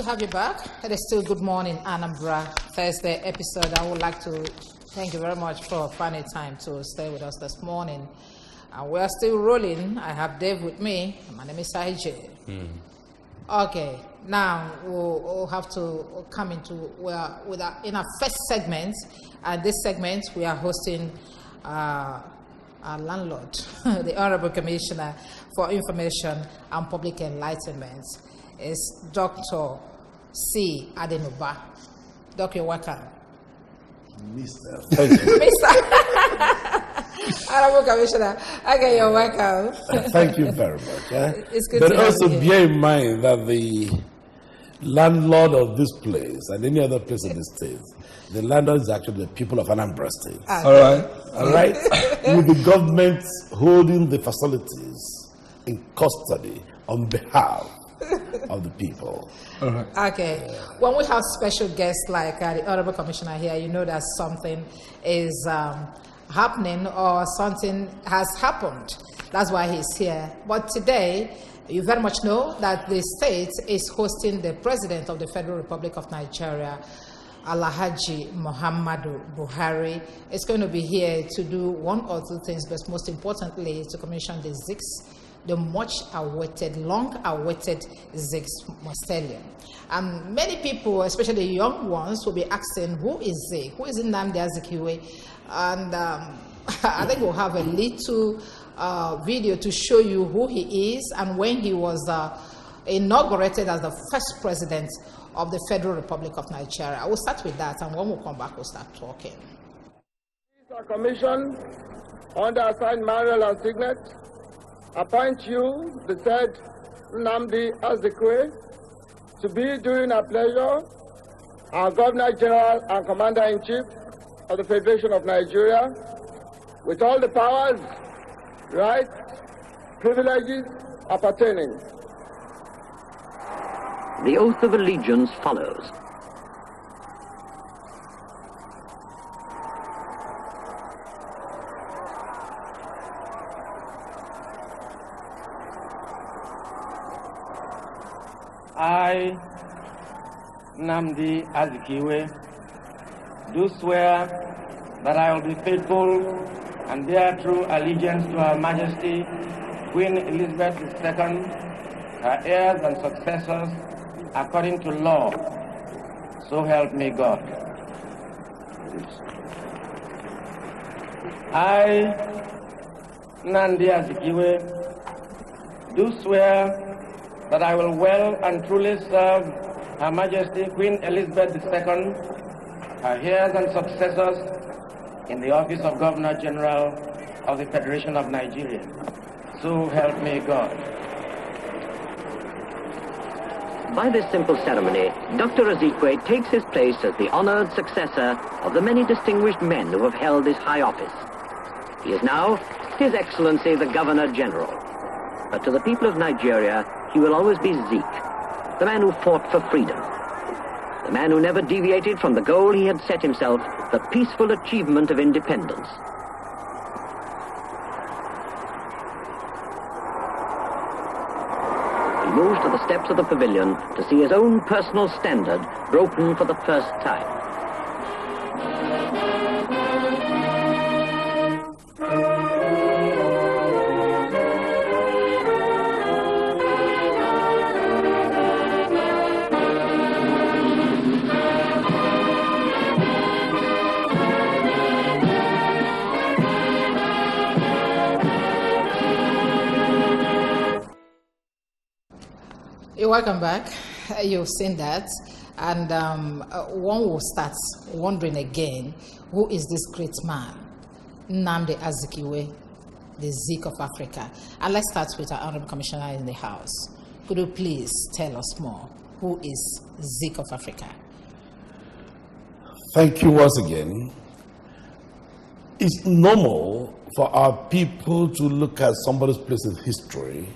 to have you back. It is still Good Morning Anambra Thursday episode. I would like to thank you very much for finding time to stay with us this morning. We are still rolling. I have Dave with me. My name is Azikiwe. Okay, now we'll have to come into in our first segment. This segment we are hosting our landlord, the Honorable Commissioner for Information and Public Enlightenment, is Dr. C. Adenuba. Doc, you're welcome. Mr. Thank you. Mr. Honorable Commissioner, okay, you're welcome. Thank you very much. It's good but to also have you bear in mind that the landlord of this place and any other place in the state, the landlord is actually the people of Anambra State. Okay. All right. With the government holding the facilities in custody on behalf of the people. Okay. When we have special guests like the Honorable Commissioner here, you know that something is happening or something has happened. That's why he's here. But today, you very much know that the state is hosting the President of the Federal Republic of Nigeria, Alhaji Muhammadu Buhari. Is going to be here to do one or two things, but most importantly, to commission the Ziks, the much-awaited, long-awaited Zik Mausoleum. And many people, especially the young ones, will be asking, who is Zik? Who is Nnamdi Azikiwe? And I think we'll have a little video to show you who he is and when he was inaugurated as the first president of the Federal Republic of Nigeria. I will start with that, and when we come back, we'll start talking. These are commissioned under assigned manual and signet. Appoint you, the said Nnamdi Azikiwe, to be during our pleasure our Governor General and Commander-in-Chief of the Federation of Nigeria, with all the powers, rights, privileges appertaining. The oath of allegiance follows. I, Nnamdi Azikiwe, do swear that I will be faithful and bear true allegiance to Her Majesty Queen Elizabeth II, her heirs and successors, according to law. So help me God. I, Nnamdi Azikiwe, do swear that I will well and truly serve Her Majesty Queen Elizabeth II, her heirs and successors, in the office of Governor General of the Federation of Nigeria. So help me God. By this simple ceremony, Dr. Azikiwe takes his place as the honored successor of the many distinguished men who have held this high office. He is now His Excellency the Governor General. But to the people of Nigeria, he will always be Zik, the man who fought for freedom, the man who never deviated from the goal he had set himself, the peaceful achievement of independence. He moves to the steps of the pavilion to see his own personal standard broken for the first time. You're welcome back. You've seen that. And one will start wondering again, who is this great man? Nnamdi Azikiwe, the Zik of Africa. And let's start with our Honorable Commissioner in the House. Could you please tell us more? Who is Zik of Africa? Thank you once again. It's normal for our people to look at somebody's place in history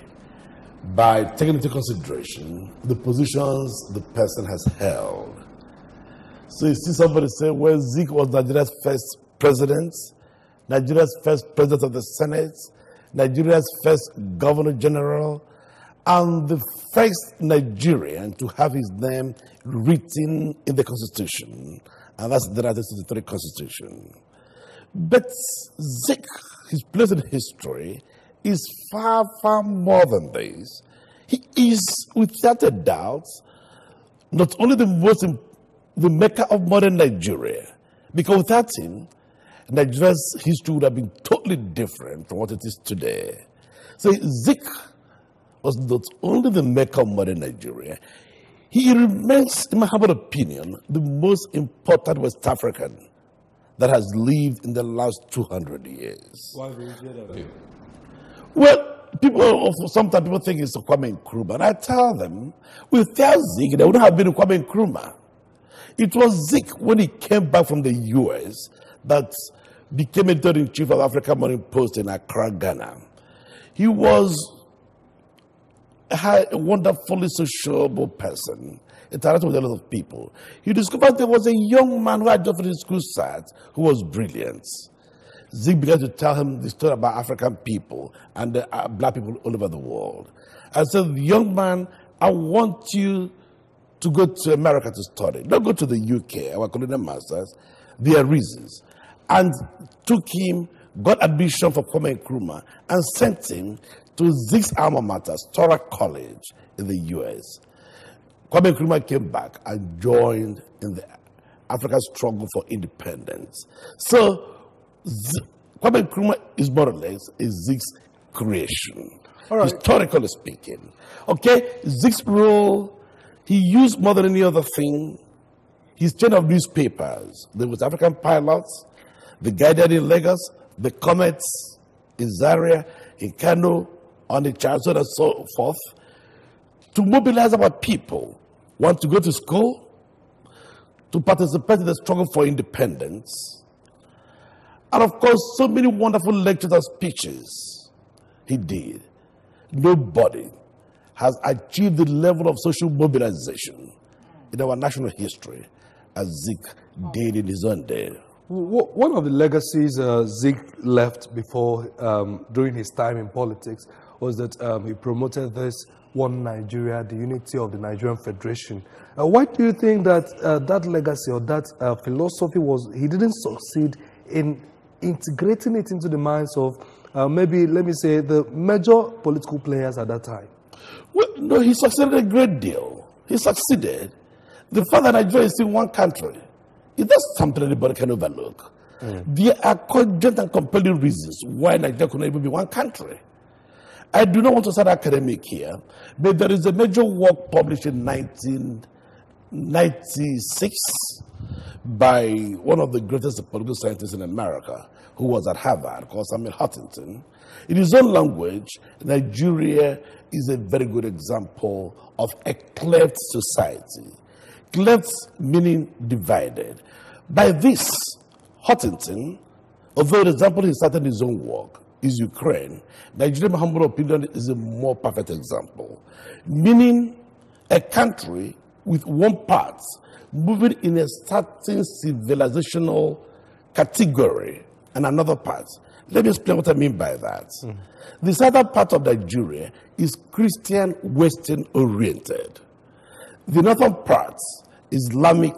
by taking into consideration the positions the person has held. So you see somebody say, well, Zik was Nigeria's first president, Nigeria's first president of the Senate, Nigeria's first governor general, and the first Nigerian to have his name written in the Constitution, and that's the 1963 Constitution. But Zik, his place in history, is far, far more than this. He is, without a doubt, not only the maker of modern Nigeria, because without him, Nigeria's history would have been totally different from what it is today. So Zik was not only the maker of modern Nigeria, he remains, in my humble opinion, the most important West African that has lived in the last 200 years. Why do you say that? Well, sometimes people think it's Kwame Nkrumah, and I tell them, without Zik, there wouldn't have been a Kwame Nkrumah. It was Zik, when he came back from the U.S., that became editor-in-chief of African Morning Post in Accra, Ghana. He was a wonderfully sociable person, interacted with a lot of people. He discovered there was a young man who had just finished school sat who was brilliant. Zik began to tell him the story about African people and the black people all over the world. I said, young man, I want you to go to America to study. Don't go to the UK, our colonial masters. There are reasons. And took him, got admission for Kwame Nkrumah, and sent him to Zik's alma mater, Stora College in the US. Kwame Nkrumah came back and joined in the African struggle for independence. So Kwame Nkrumah is more or less a Zik's creation, historically speaking. Okay, Zik's role, he used more than any other thing his chain of newspapers. There was African Pilots, the Guardian in Lagos, the Comets in Zaria, in Kano, on the Chancellor, and so forth, to mobilize our people, want to go to school, to participate in the struggle for independence, and of course, so many wonderful lectures and speeches he did. Nobody has achieved the level of social mobilization in our national history as Zik did in his own day. One of the legacies Zik left before, during his time in politics, was that he promoted this One Nigeria, the unity of the Nigerian Federation. Why do you think that that legacy or that philosophy he didn't succeed in integrating it into the minds of maybe, let me say, the major political players at that time? Well, no, he succeeded a great deal. He succeeded. The fact that Nigeria is in one country, is that something anybody can overlook? There are cogent and compelling reasons why Nigeria could not even be one country. I do not want to sound academic here, but there is a major work published in 1996 by one of the greatest political scientists in America, who was at Harvard, called Samuel Huntington. In his own language, Nigeria is a very good example of a cleft society. Cleft meaning divided. By this, Huntington, although the example he started in his own work is Ukraine, Nigeria, in my humble opinion, is a more perfect example. Meaning a country with one part moving in a certain civilizational category and another part. Let me explain what I mean by that. The southern part of Nigeria is Christian Western oriented. The northern part is Islamic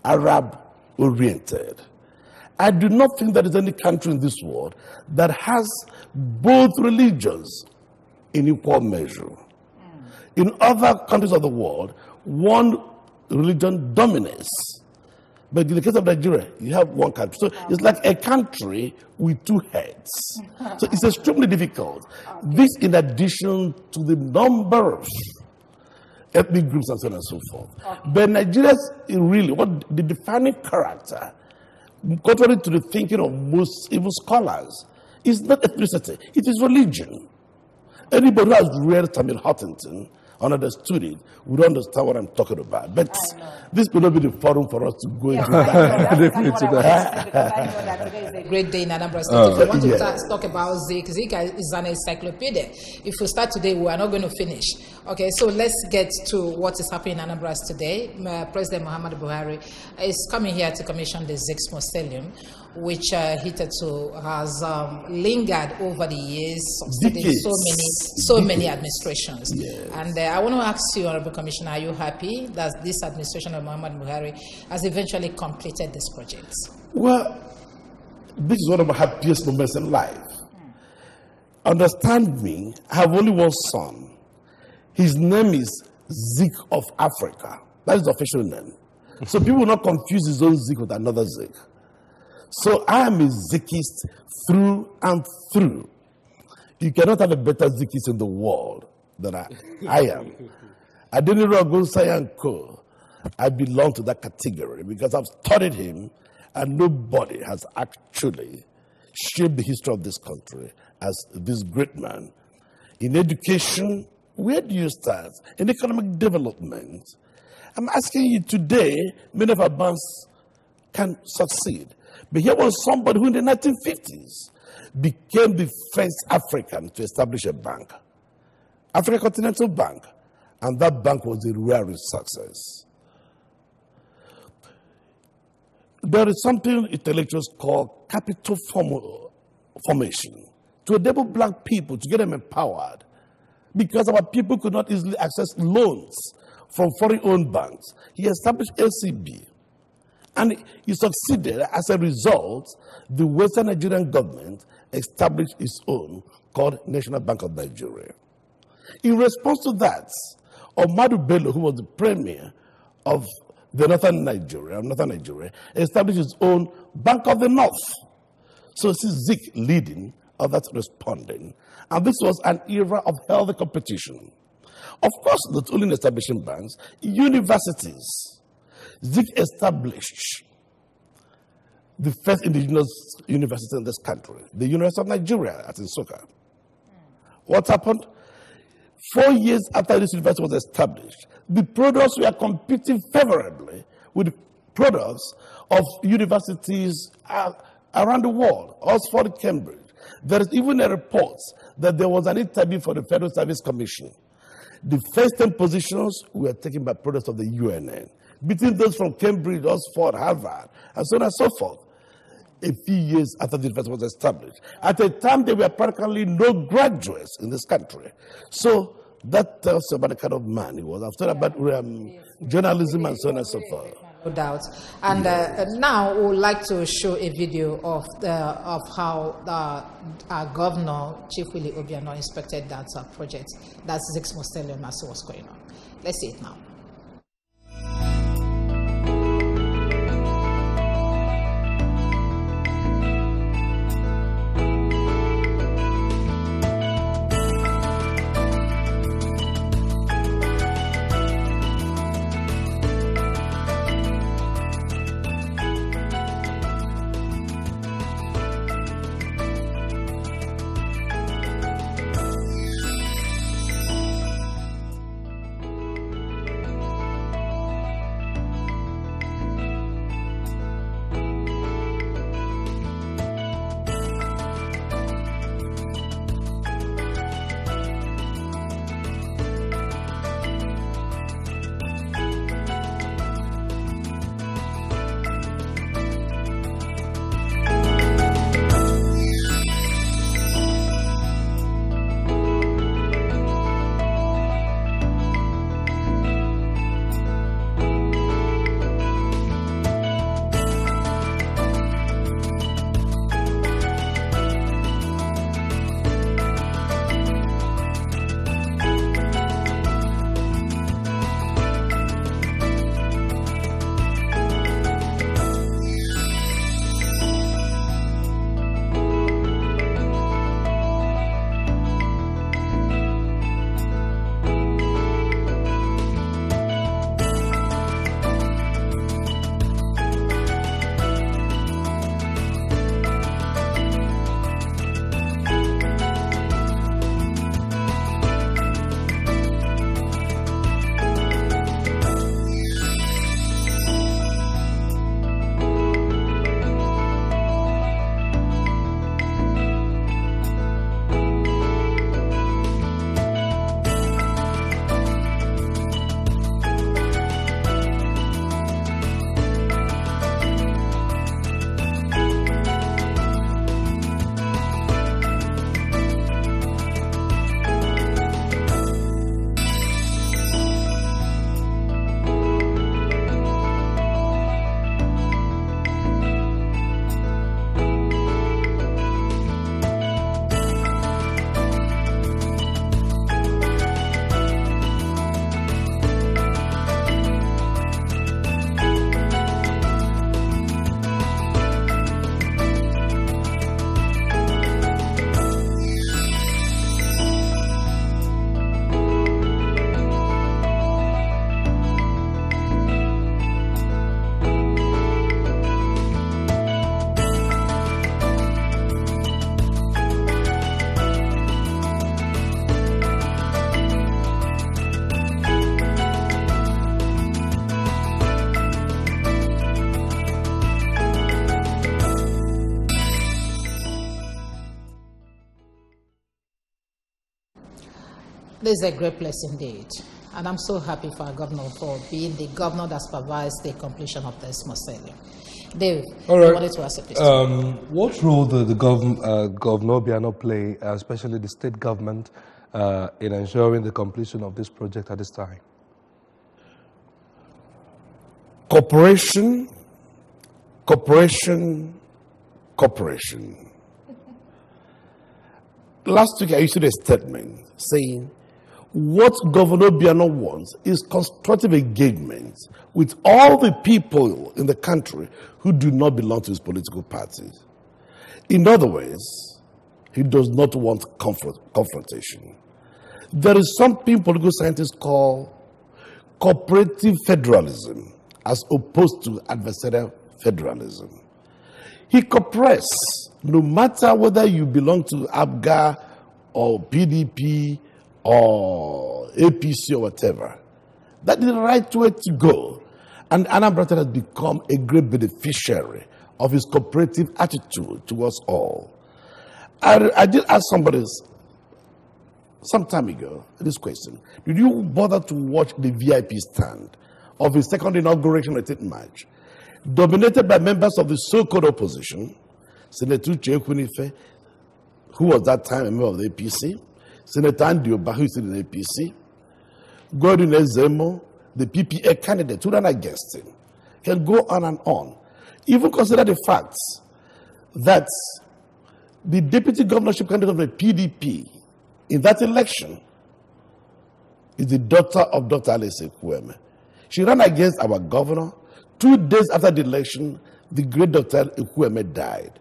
Arab oriented. I do not think there is any country in this world that has both religions in equal measure. In other countries of the world, one religion dominates. But in the case of Nigeria, you have one country. So it's like a country with two heads. So it's extremely difficult. This in addition to the number of ethnic groups and so on and so forth. But Nigeria's really, what the defining character, contrary to the thinking of most even scholars, is not ethnicity, it is religion. Anybody who has read Samuel Huntington understood it, would understand what I'm talking about. But this will not be the forum for us to go into that. Because I know that today is a great day in Anambra State. If you want to talk about Zik is an encyclopedia. If we start today, we are not going to finish. Okay, so let's get to what is happening in Anambra today. President Muhammadu Buhari is coming here to commission the Zik Mausoleum, which hitherto has lingered over the years, succeeding so many administrations. Yes. And I want to ask you, Honorable Commissioner, are you happy that this administration of Muhammadu Buhari has eventually completed this project? Well, this is one of my happiest moments in life. Understand me, I have only one son. His name is Zik of Africa. That is the official name. So people will not confuse his own Zik with another Zik. So I am a Zikist through and through. You cannot have a better Zikist in the world than I am. Adeniro Agonsayanko, I belong to that category because I've studied him, and nobody has actually shaped the history of this country as this great man. In education, where do you start? In economic development. I'm asking you today, many of our banks can succeed. But here was somebody who in the 1950s became the first African to establish a bank, African Continental Bank, and that bank was a rare success. There is something intellectuals call capital formation to enable black people to get them empowered, because our people could not easily access loans from foreign-owned banks. He established LCB. And he succeeded. As a result, the Western Nigerian government established its own, called National Bank of Nigeria. In response to that, Ahmadu Bello, who was the premier of the northern Nigeria, established his own Bank of the North. So this is Zik leading, others responding. And this was an era of healthy competition. Of course, not only in establishing banks, universities. Zik established the first indigenous university in this country, the University of Nigeria at Nsukka. What happened? 4 years after this university was established, the products were competing favorably with products of universities around the world, Oxford, Cambridge. There is even a report that there was an interview for the Federal Service Commission. The first 10 positions were taken by products of the UNN, between those from Cambridge, Oxford, Harvard, and so on and so forth. A few years after the university was established. At the time, there were practically no graduates in this country. So that tells you about the kind of man he was. I've thought about journalism and so on and so forth. No doubt. And now we would like to show a video of how our governor, Chief Willie Obiano, inspected that project. That's Zik Mausoleum as what's going on. Let's see it now. This is a great place indeed. And I'm so happy for our governor for being the governor that supervised the completion of this mausoleum. Dave, all right. I wanted to ask a question. What role did the Governor Obiano play, especially the state government, in ensuring the completion of this project at this time? Cooperation. Last week I issued a statement saying what Governor Obiano wants is constructive engagement with all the people in the country who do not belong to his political parties. In other words, he does not want confrontation. There is something political scientists call cooperative federalism as opposed to adversarial federalism. He cooperates no matter whether you belong to ABGA or PDP or APC or whatever. That is the right way to go. And Anambra has become a great beneficiary of his cooperative attitude towards all. I did ask somebody some time ago this question. Did you bother to watch the VIP stand of his second inauguration on 18th March, dominated by members of the so-called opposition, Senator Uche Ekwunife, who was that time a member of the APC, Senator Andy Oba, who is in the APC, Gordon Ezemo, the PPA candidate who ran against him, can go on and on. Even consider the fact that the deputy governorship candidate of the PDP in that election is the daughter of Dr. Alice Ekwueme. She ran against our governor. 2 days after the election, the great Dr. Ekwueme died.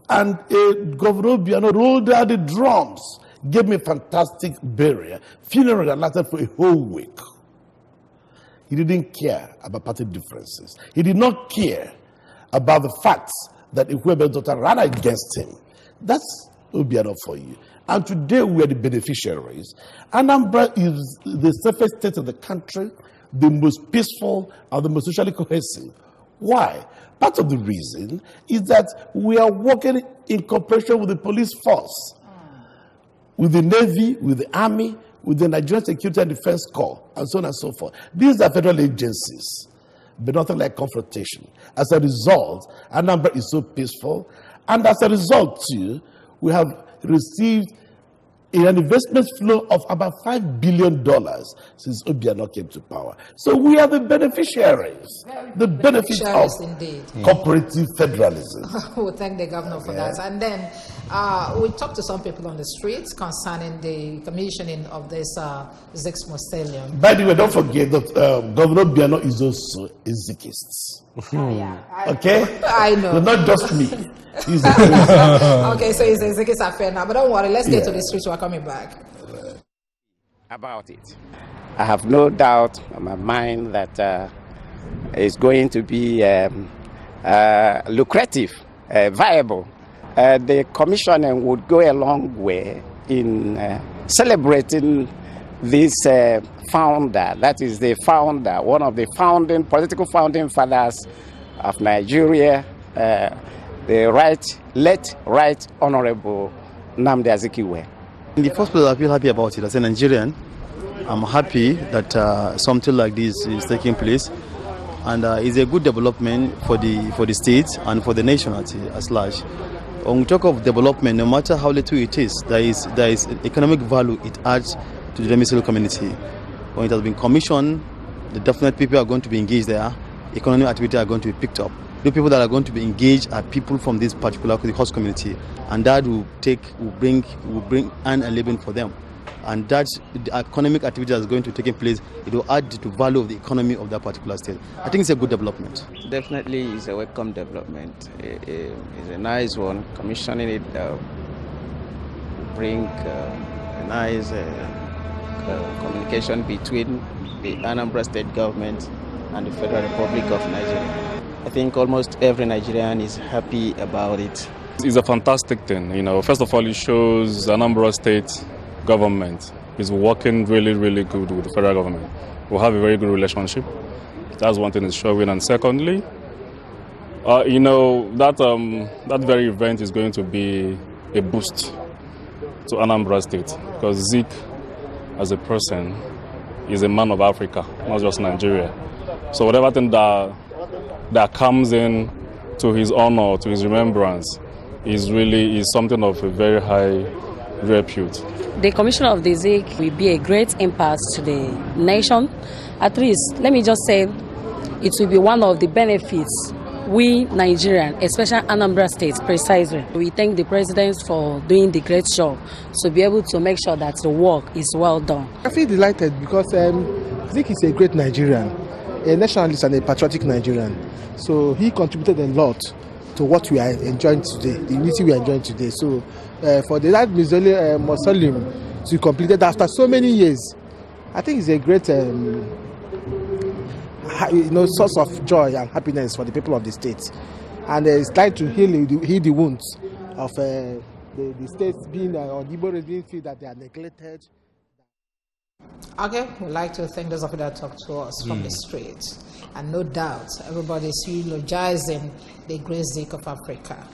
And Governor Obiano rolled out the drums, gave me a fantastic burial, funeral that lasted for a whole week. He didn't care about party differences. He did not care about the facts that Ekwueme's daughter ran against him. That's Obiano for you. And today we are the beneficiaries. Anambra is the safest state of the country, the most peaceful and the most socially cohesive. Why? Part of the reason is that we are working in cooperation with the police force, with the Navy, with the Army, with the Nigerian Security and Defense Corps, and so on and so forth. These are federal agencies, but nothing like confrontation. As a result, Anambra is so peaceful, and as a result, too, we have received an investment flow of about $5 billion since Obiano came to power. So we are the beneficiaries. The benefits of indeed. Cooperative federalism. We'll thank the governor for that. And then we talked to some people on the streets concerning the commissioning of this Zik Mausoleum. By the way, don't forget that Governor Obiano is also a Zikist. Okay? I know. But not just me. He's okay, so it's a Zikist affair now. But don't worry, let's get to the streets. We're coming back. About it. I have no doubt in my mind that it's going to be lucrative, viable. The commissioning would go a long way in celebrating this founder, that is the founder, one of the political founding fathers of Nigeria, the late Right Honorable Nnamdi Azikiwe. In the first place, I feel happy about it. As a Nigerian, I'm happy that something like this is taking place, and it's a good development for the state and for the nation as large. When we talk of development, no matter how little it is, there is economic value it adds to the Mausoleum community. When it has been commissioned, the definite people are going to be engaged there. Economic activity are going to be picked up. The people that are going to be engaged are people from this particular host community, and that will bring an living for them. And that's the economic activity that's going to take place. It will add to the value of the economy of that particular state. I think it's a good development. Definitely, it's a welcome development. It's a nice one. Commissioning it will bring a nice communication between the Anambra state government and the Federal Republic of Nigeria. I think almost every Nigerian is happy about it. It's a fantastic thing. First of all, it shows Anambra state government is working really, really good with the federal government. We have a very good relationship. That's one thing it's showing. And secondly, that very event is going to be a boost to Anambra state, because Zik as a person, is a man of Africa, not just Nigeria. So whatever thing that comes in to his honor, to his remembrance, is something of a very high repute. The commission of the Zik will be a great impact to the nation. At least, let me just say, it will be one of the benefits we Nigerians, especially Anambra State, precisely. We thank the president for doing the great job to be able to make sure that the work is well done. I feel delighted because Zik is a great Nigerian, a nationalist and a patriotic Nigerian. So he contributed a lot to what we are enjoying today, the unity we are enjoying today. So for that mausoleum to be completed after so many years, I think it's a great source of joy and happiness for the people of the state. And it's like to heal the wounds of the states being, or the Igbo being feel that they are neglected. Okay, we'd like to thank those of you that talked to us from the street. And no doubt, everybody's eulogizing the great Zik of Africa.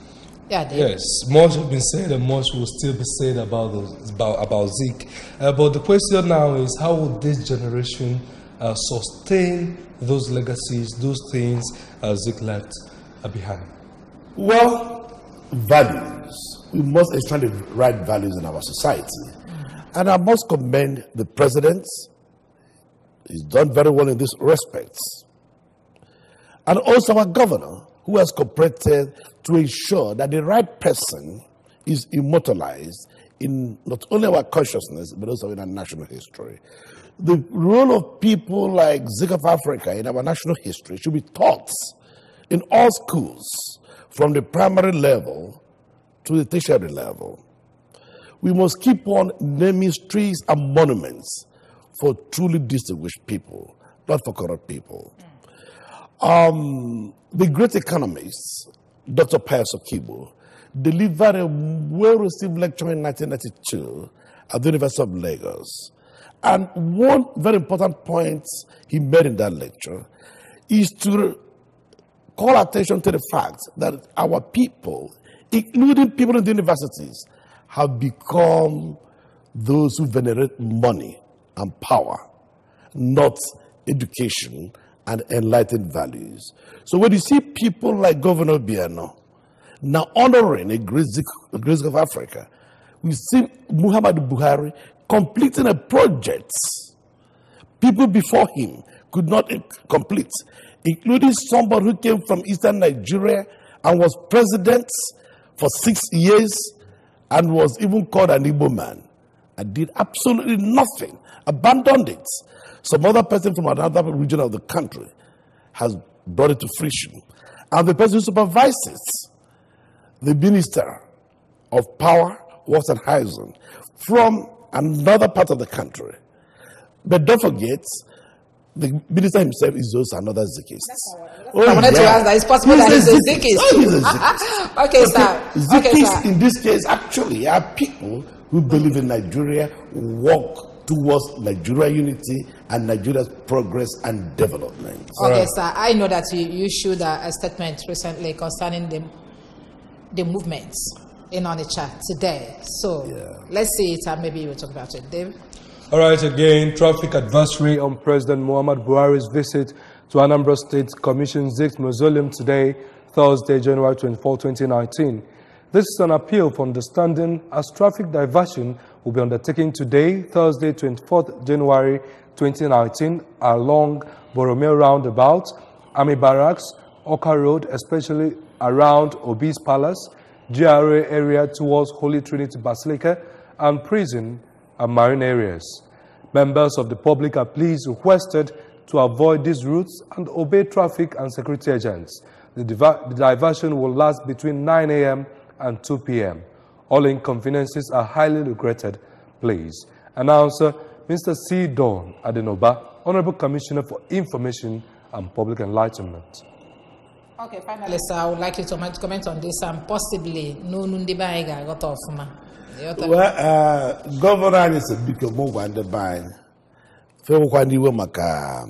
Yeah, David. Yes, much has been said and much will still be said about Zik. But the question now is, how will this generation sustain those legacies, those things Zik left behind? Well, values. We must extract the right values in our society. And I must commend the president. He's done very well in this respect. And also our governor, who has cooperated to ensure that the right person is immortalized in not only our consciousness, but also in our national history. The role of people like Zik of Africa in our national history should be taught in all schools, from the primary level to the tertiary level. We must keep on naming streets and monuments for truly distinguished people, not for corrupt people. The great economist, Dr. Pius Okibo, delivered a well-received lecture in 1992 at the University of Lagos. And one very important point he made in that lecture is to call attention to the fact that our people, including people in the universities, have become those who venerate money and power, not education and enlightened values. So when you see people like Governor Obiano now honoring a great Zik of Africa, we see Muhammad Buhari completing a project people before him could not complete, including somebody who came from Eastern Nigeria and was president for 6 years and was even called an Igbo man and did absolutely nothing, abandoned it. Some other person from another region of the country has brought it to fruition. And the person who supervises the minister of power, works and housing from another part of the country. But don't forget, the minister himself is also another Zikist. I wanted to ask that it's possible that he's a Zikist. Oh, he's a Zikist. Okay, sir. Zikists in this case actually are people who believe in Nigeria, work towards Nigeria unity and Nigeria's progress and development. Okay, sir. I know that you issued a statement recently concerning the movements in Onitsha today. So let's see it and maybe we'll talk about it. Dave? All right, again, traffic advisory on President Muhammad Buhari's visit to Anambra State Commission Zik Mausoleum today, Thursday, January 24, 2019. This is an appeal for understanding as traffic diversion will be undertaken today, Thursday, 24th January 2019, along Boromeo Roundabout, Army Barracks, Oka Road, especially around Obi's Palace, GRA area towards Holy Trinity Basilica, and prison and marine areas. Members of the public are please requested to avoid these routes and obey traffic and security agents. The diversion will last between 9 a.m. and 2 p.m. All inconveniences are highly regretted. Please. Announcer Mr. C. Don Adenoba, Honorable Commissioner for Information and Public Enlightenment. Okay, finally, sir, I would like you to comment on this and possibly no Nundibaiga got off. Well, Governor is a big move on the bind. Fewkwani we maka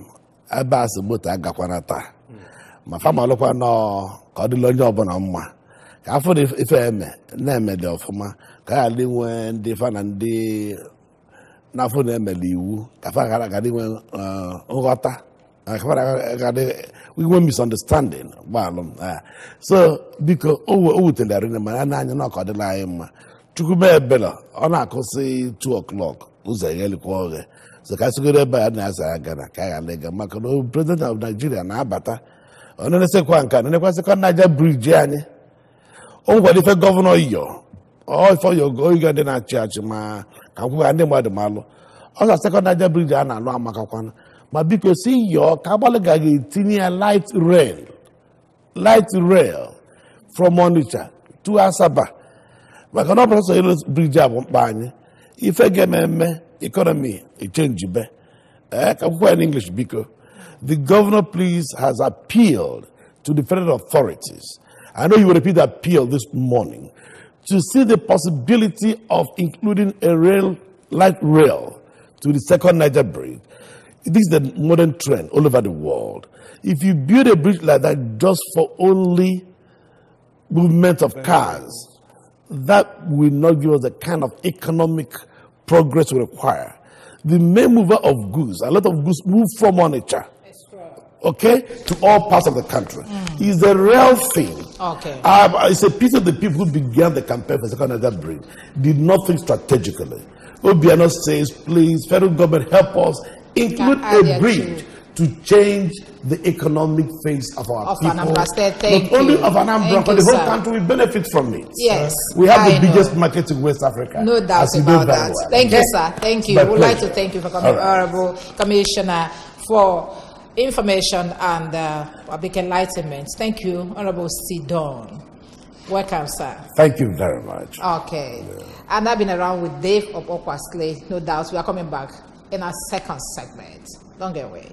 abas moto agakwanata. Ma fama lokwa no ka di lonjo obona mma. Ka afọ de ife eme na eme de ofuma ka ali wen de fa na na phone emeli iwu kafa ga dị nwe nghọta we were misunderstanding. So, because oh, tell the man, I know called the line. Chukume Bella, on a cossy 2 o'clock. Who's a yellow quarter? So, Casugura by Nasa Gana, Kaya Lega, Macano, president of Nigeria, Nabata. On the second can, and it was a Niger bridge, Jenny. Oh, what if a governor yo? Oh, for your going in a church, ma, Kaku and the Malo. On the second Niger bridge, and I know Macakwan. But because see your Kabalagagi Tinia light rail from Onitsha to Asaba. But cannot also bridge up Bani. If I get me economy, it change be. In English because the governor please has appealed to the federal authorities. I know you will repeat the appeal this morning to see the possibility of including a light rail to the second Niger bridge. This is the modern trend all over the world. If you build a bridge like that just for only movement of cars, that will not give us the kind of economic progress we require. The main mover of goods, a lot of goods move from Onitsha, okay, to all parts of the country. It's a real thing. Okay. It's a piece of the people who began the campaign for second Niger bridge did not think strategically. Obiano says, please, federal government, help us include a bridge to change the economic face of our people. Anambra State. Not only of Anambra, but the whole country will benefit from it. Yes. We have the biggest market in West Africa. No doubt about that. Well. Thank you, sir. Thank you. We would like to thank you for coming, Honorable Commissioner, for information and public enlightenment. Thank you, Honorable Sidon. Welcome, sir. Thank you very much. Okay. Yeah. And I've been around with Dave of Okwa Slay. No doubt we are coming back in our second segment. Don't get away.